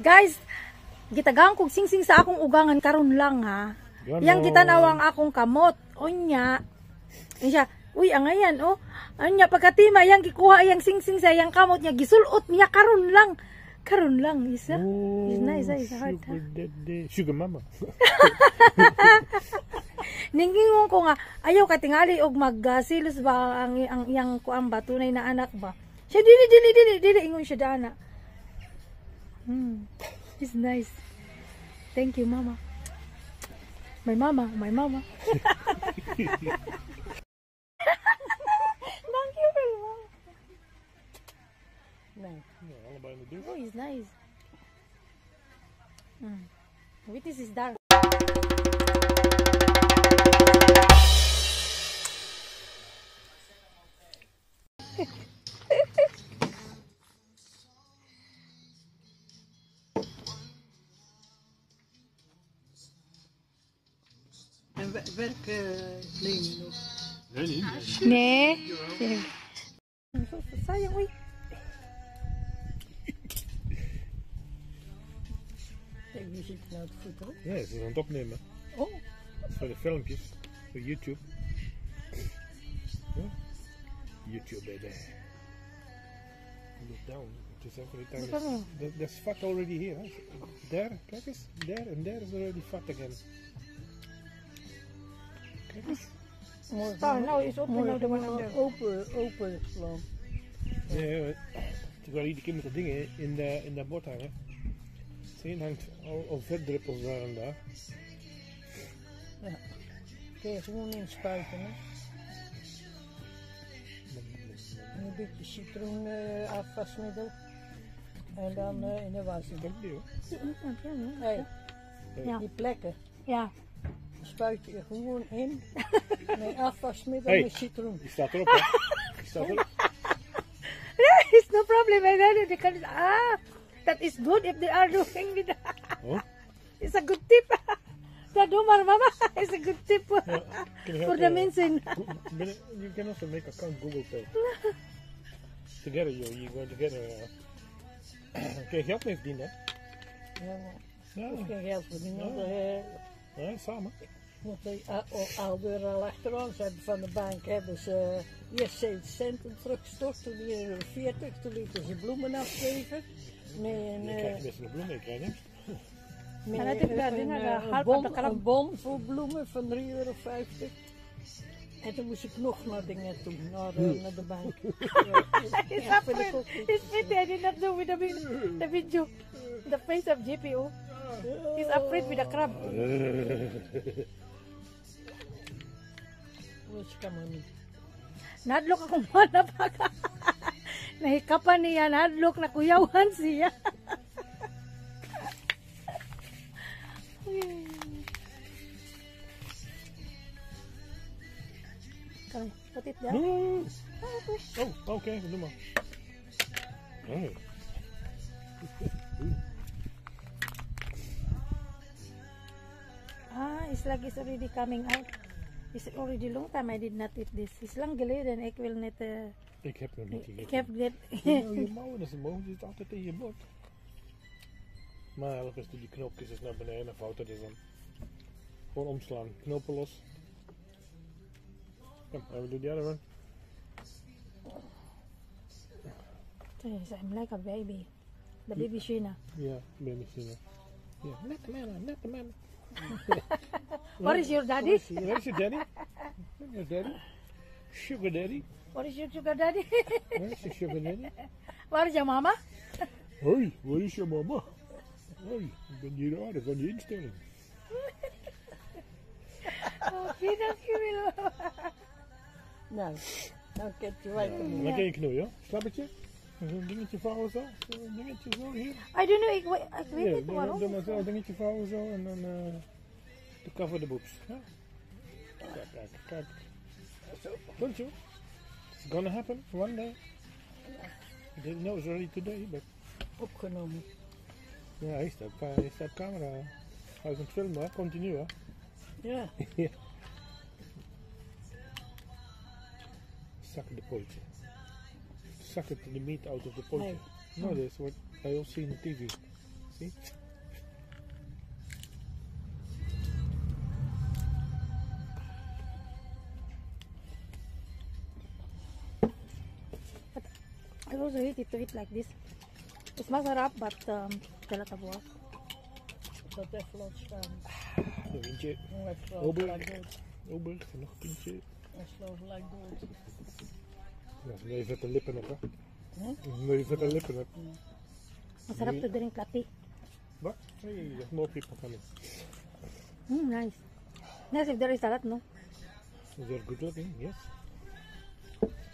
Guys, gitagang kog sing-sing sa akong ugangan karon lang ha. Yang gitanawang akong kamot. Onya. Siya, uy, angayan oh. Anya pagkatima yang gikuha yang sing-sing sa yang kamot niya gisulot niya karon lang. Karon lang isa. Oh, is nice, is hard. Sugar mama. Ningingon ko nga ayaw katingali og magsilos ba ang yang kuan ba tunay na anak ba. Siya dili ingon siya dana. It's nice. Thank you, mama. My mama. Thank you, mama. Nice. Oh, it's nice. This is dark. En werklening nog? Nee. Sayang, uy. Wie zit nou te voeteren? Ja, ze is aan het opnemen. Oh. Voor de filmpjes. Voor YouTube. Yeah. YouTube, baby. Look down. Just every time. There's fat already here. Huh? There, kijk eens. There and there is already fat again. Kijk eens. Nou is open nou de one Open slaan. Nee, terwijl iedere keer met de dingen in dat bord hangen. Zie hangt al vetdruppels daar en daar. Ja. Kun je gewoon inspuiten, hè? En een beetje citroen afwasmiddel. En dan in de was. Dat niet hoor. Nee, Ja. die plekken. Ja. Spuit je gewoon in. Met afwasmiddel met citroen. Die staat erop, hè? Die staat erop. It's no problem. That is good if they are doing with that. Oh? It's a good tip. Dat doe maar, mama. It's a good tip For the mensen. You can also make account Google Pay. Together, you're going together. Kun je geld mee verdienen, hè? Ja, ik geen geld verdienen. Ja, samen. Want de ouderen al achteraan hebben van de bank hebben ze eerst 7 centen teruggestort, toen die 40, toen lieten ze bloemen afgeven. Je krijgt best een bloem mee, krijg je? Een bon voor bloemen van €3,50. En toen moest ik nog naar dingen toe, naar de bank. It's afraid. It's pretty. I did not do with the video. The face of JPO. He's afraid with the crab. Dus kan maar niet. Nadlok akong mana pa ka. Nahikapan niya, nadlok na kuyawan siya. Kami, put it down. Oh, oké, doe maar. Oh. It's like it's already coming out. It's already long time I did not eat this. It's lang geleden. Ik wil net... Ik heb hem niet gegeten. Ik heb dit... Je mouwen is omhoog, die zit altijd in je bord. Maar elke keer die knopjes is naar beneden, vouwt dat is dan. Gewoon omslaan, knopen los. Come, I will do the other one. Yes, I'm like a baby. The baby Sheena. Yeah, baby Sheena. Yeah, not the man. What is your daddy? Where is your daddy? Your daddy? Sugar daddy? What is your sugar daddy? Where is your sugar daddy? Waar is jouw mama? Hoi, waar is je mama? Hoi, ik ben hier aardig van die instelling. Dankjewel. Nou, dan kent je wijken. Dan kun je knoeien, snap het je? Zo'n dingetje vouwen zo, zo'n dingetje zo hier. I don't know, ik weet niet waarom. Doe maar zo, een dingetje vouwen zo en dan to cover the boobs. Ja? Kijk. Don't you? It's gonna happen one day. I didn't know it was already today, but... Opgenomen. Ja, hij staat op camera. Hij is aan het filmen, hè? Continu, hè? Ja. Ja. Suck the pootje. Suck it the meat out of the pootje. Nee. No, that's what I also see in the TV. See? I also hate it to eat like this. It's masarap, but it's a lot of work. Dat even laat staan. Nog eentje. Nog even Obel. gelijk dood. Obel, nog een pintje. En sla gelijk dood. Ja, als je vette lippen hebt, hè. Hm? Als je vette lippen hebt. Masarap Nee. to drink latte. What? Hey, there's more people coming. Nice. Nice if there is a lot, no? They're good looking, yes.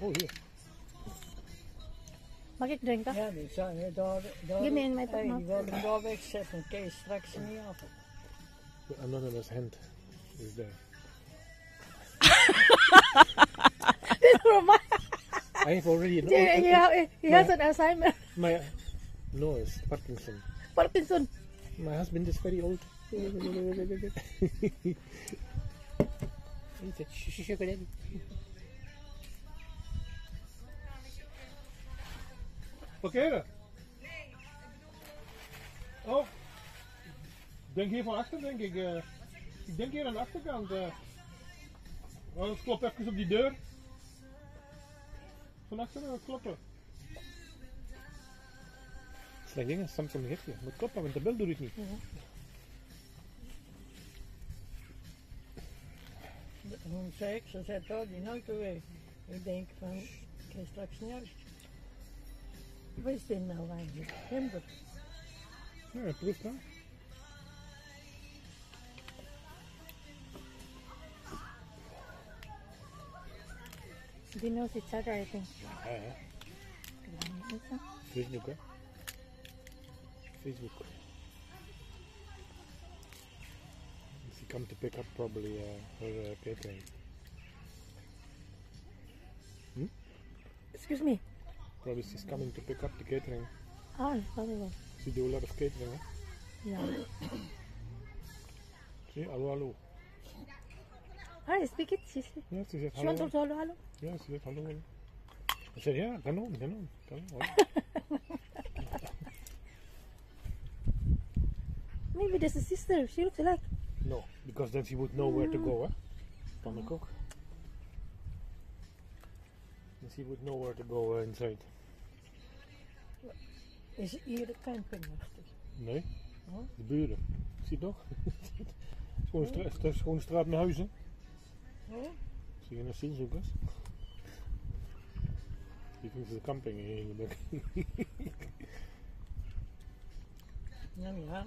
Oh, here. Mag ik drinken? Ja, die zijn hier daar. Give me in my Hey, mouth. die wil hem daar wegzetten. Kees straks niet af. The anonymous hand is there. This is from my... I have already He has an assignment. my no, it's Parkinson. Parkinson. My husband is very old. He said, shh, daddy. Parkeren? Oh, ik denk hier van achter, denk ik. Ik denk hier aan de achterkant. Anders klop even op die deur. Van achteren kloppen. Slecht dingen, Samsung heeft je. Moet kloppen, want de bel doet het niet. Hoe zei ik? Ze zei daar die nooit weer. Ik denk van, ik ga straks niet uit. Wat is dit nou eigenlijk? Gember. Ja, proef dan. They know each other, I think. Ja, ja. Facebook, hè. Facebook. She come to pick up probably her catering. Excuse me. Probably she's coming to pick up the catering. Oh, possible. She do a lot of catering, hè. Yeah. Zie, hallo, hallo. Hi, speak it. She Ja, ze zegt want hallo. also hello, hello. Ja, ze zegt hallo, hallo. Ik zeg ja, kanon, kanon. Hallo. Maybe there's a sister. She looks alike. No, because then she would know where to go, hè. Kan ik ook. Then she would know where to go inside. Is hier de camping achter? Nee, Oh. de buren. Zie je toch? Het is gewoon een straat met huizen. Oh? Zie je een asielzoekers? Die doen ze de camping in de Nou ja,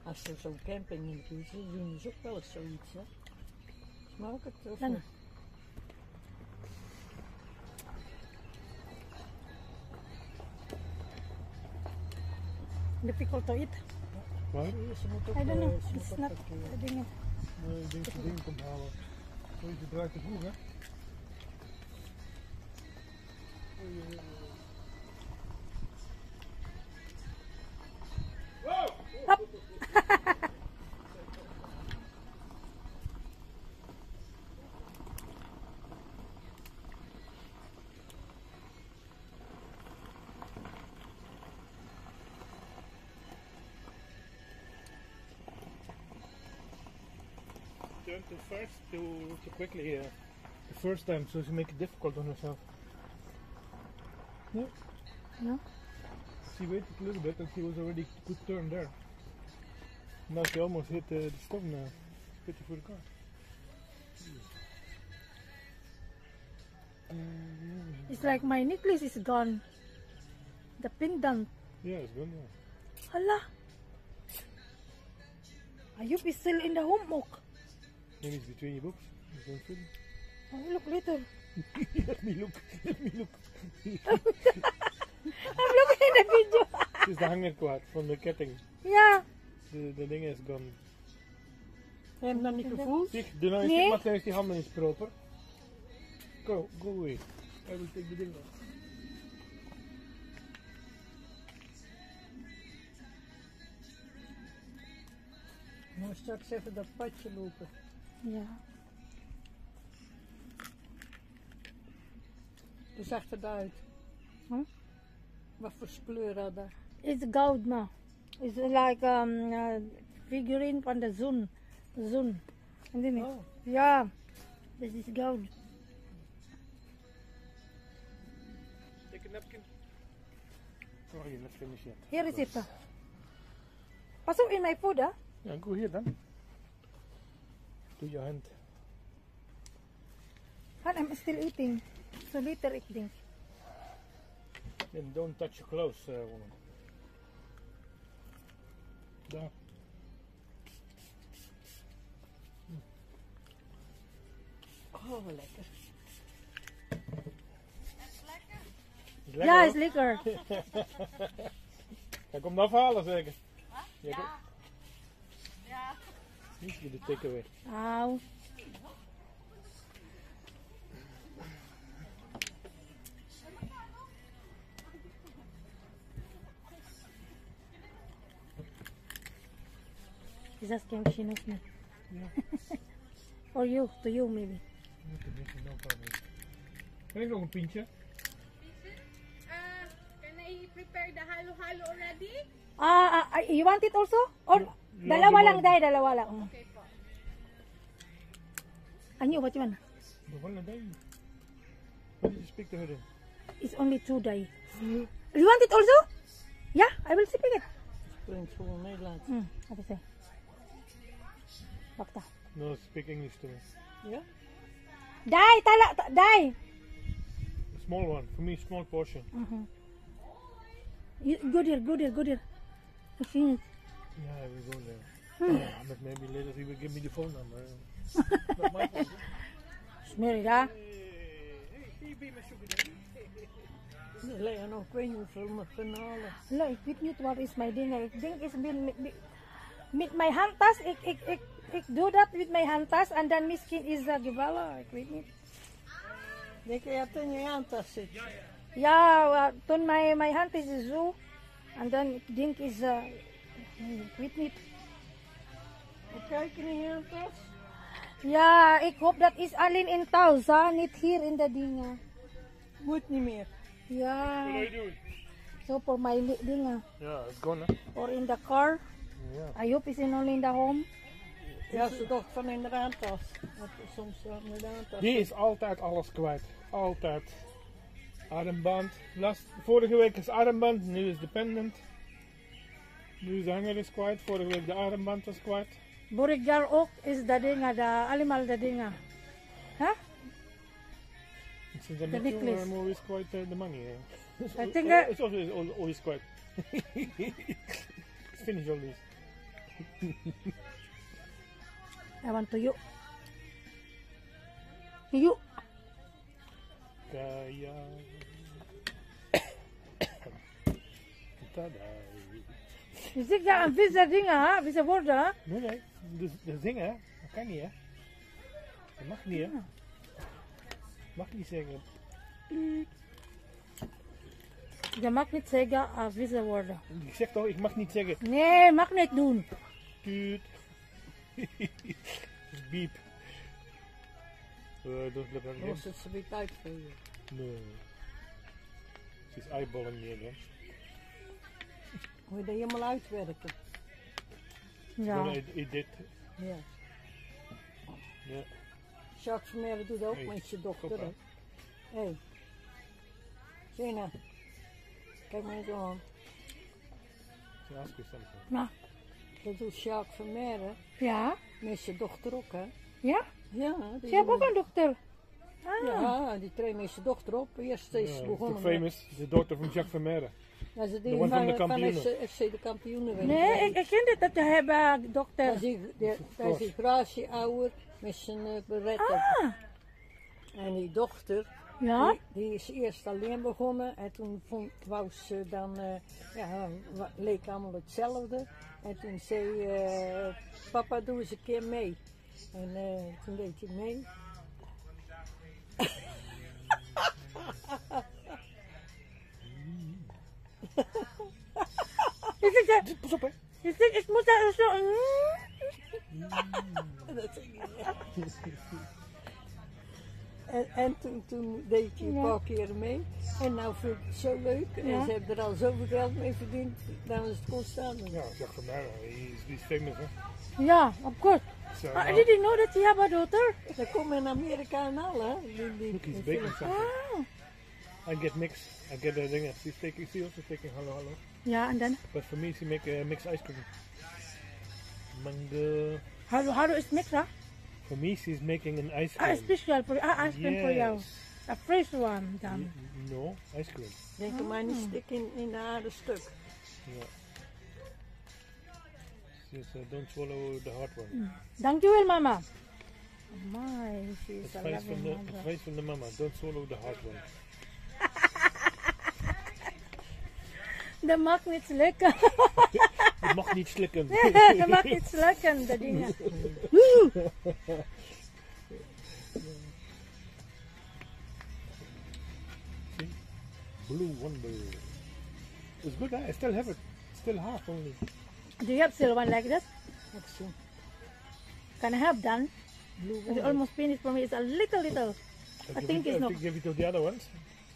als er zo'n camping in de buurt is, doen ze ook wel eens zoiets, hè? Smaakt het of Dan. niet? Difficult to eat. Waar? Nee, ze moet ook, I don't know. ze It's moet not ook a ding. Nee, ik denk dat je ding komt halen. Oh, je draait te vroeg, hè? Turn to first to quickly the first time, so she make it difficult on herself. No? No? She waited a little bit and she was already good turn there. Now she almost hit the stone now. Pity for the car. It's like my necklace is gone. The pendant. Yeah, it's gone now. Hala. Ayup is still in the hammock. Maybe it's between your boobs. It's don't fit. Oh, look later. Let me look. Let me look. I'm looking in the video. Het is de hanger kwaad van de ketting. Yeah. De ding is gone. Heb je hem dan niet gevoeld? Zeg, doe nou eens, Nee. maak nou eens die handen eens proper. Go away. I will take the ding off. Nou, straks even dat padje lopen. Ja. Hoe zag het eruit? Hm? Wat voor kleur had dat? It's goud now. It's like figurine from the Zun. Zun. Hindi ni? Oh. Yeah. This is gold. Take a napkin. Oh, you're not finished yet. Here is it. Pasok in my food, ah. Yeah, go here then. Do your hand. And I'm still eating. So later eating. Then don't touch your clothes, woman. Daar. Oh, lekker. Is lekker, Ja, hoor. it's liquor. Hij komt afhalen zeker. Ja. Ja. Niet voor de takeaway. Ow. He's asking if she knows me. Ja. Or you, to you maybe. No problem. Kan ik nog een pintje? Can I prepare the halo-halo already? You want it also? Or You dalawa want lang, the dahil dalawa lang. Okay po. Anyo, what you want? The one a day. What did you speak to her then? It's only 2 days. You want it also? Yeah, I will speak it. Klinkt gewoon Nederlands. What is it? Bakta. No, speak English to me. Ja? Dai, dai. A small one. For me, small portion. Good here. I finish. Yeah, I will go there. But maybe later he will give me the phone number. Not my phone. Smell it, ah. Hey, be my sugar daddy. Er liggen nog, ik weet niet hoeveel kanalen. Hello, ik weet niet wat is mijn ding. Ik denk is met mijn handtas. Ik doe dat met mijn handtas en dan misschien is dat gevallen. Ik weet niet. Denk je dat het in je handtas zit? Ja, toen mijn hand is zo. En dan ik denk is, ik weet niet. Kijk in je handtas. Ja, ik hoop dat is alleen in thuis, hè? Niet hier in de dingen. Moet niet meer. Ja, What are you doing? zo voor mijn dingen. Yeah, it's gone. Or in the car. Yeah. I hope it's in only in the home. Ja, ze dacht van in de handtas. Dat is soms in de handtas. Die is altijd alles kwijt. Altijd. Armband. Vorige week is armband, nu is de pendant. Nu is de hanger is kwijt. Vorige week de armband was kwijt. Vorig jaar ook is de dingen, allemaal de dingen. Huh? Since I The met you, necklace. I'm always quite the money. I think It's always quite. Finish all this. I want to you. You. Kaya. Tada. Je zegt ja een vieze dingen, hè? Vieze woorden, hè? Nee. Dus zingen, dat kan niet, hè? Dat mag niet, hè? Mag niet zeggen. Je mag niet zeggen vieze woorden. Ik zeg toch, ik mag niet zeggen. Nee, mag niet doen. Tuut. Beep. Don't look at me. Moest het ze weer uitvegen. Nee. Ze is eyeballing me again. Moet je dat helemaal uitwerken. Ja. When I did. Ja. Ja. Jacques Vermeer doet ook Hey, met zijn dochter. papa. Hé. Hey. Zena. Kijk maar eens aan. She asked you something. Nou, Dat doet Jacques Vermeer ja. met zijn dochter ook, hè? Ja? Ja. die Ze hebben ook doen- een dokter. Ah. Ja, die treedt met zijn dochter op. Eerst is ze Yeah, begonnen too famous. The daughter from Jacques Vermeer. Ja, ze The deed one from the van kampioenen. FC de kampioenen. weet Nee, je. ik ken dit dat je hebt dokter. Dat is die Gracie ouder met zijn beret op. Ah, En die dochter, ja. die is eerst alleen begonnen. En toen wou ze dan, leek allemaal hetzelfde. En toen zei papa doe eens een keer mee. En toen deed hij mee. Pas op, hè. Je zegt, ik moet daar zo... Dat zei hij, ja. En toen deed je een Ja. paar keer mee. En nou vind ik het zo leuk. En Ja. ze hebben er al zoveel geld mee verdiend. Dan is het constant. Ja, zeg van mij, he's famous, hè. Ja, of course. So, I didn't know that you have a daughter. Dat komt in Amerika en al, hè? look, he's die baking something. Wow. I get mix. I get the thing. She also taking hello. Yeah, and then But for me, she make mixed ice cream. Mango. how do it mix, huh? For me, she's making an ice Ah, cream. special for ice cream for you. Yes. A fresh one, dan. No, ice cream. Denk er maar niet stik in de aarde stuk. Yeah. She said, don't swallow the hot one. Dankjewel, mama. My, she's a Advice loving mother. advice from the mama, don't swallow the hot one. Dat mag niet lekker. Je mag niet slikken. Dat mag niet lekker, de dingen. See? Blue Wonder. It's good, I still have it. Still half only. Do you have still one like that? Wat zo. Can I have done? Blue It's Wonder. almost finished for me. It's a little. I think it's I not. give it to the other ones.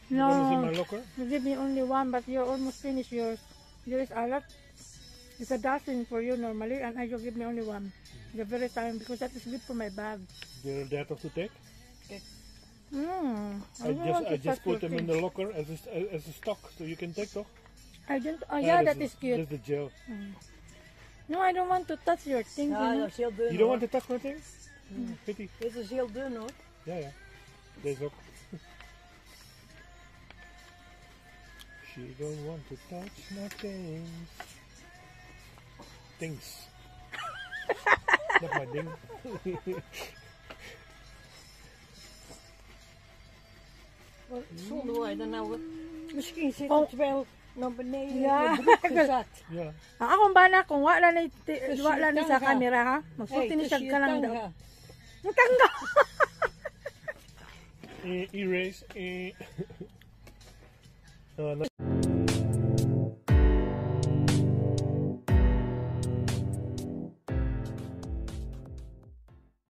One is in my No, locker. you give me only one, but you're almost finished yours. Yours a lot. It's a dozen for you normally, and you give me only one. The very time because that is good for my bag. They're there to take. I just put them in the locker as a stock, so you can take, toch? I don't. Oh yeah, that is cute. That's the gel. No, I don't want to touch your things. Ja, dat is heel dun. You don't hoor. want to touch my thing? Pity. Dit is heel dun hoor. Ja, ja. Deze ook. She don't want to touch my things. Things. Not my ding. Zonder wij dan nou wat. Misschien zit Oh. het wel naar beneden Ja. in de broek gezakt. Ja. Akong bana kung wala ni wala ni sa tangga. camera ha. Hey, Magsulti ni siya tussen je ka lang daw. tanga. Ang tangga. Erase.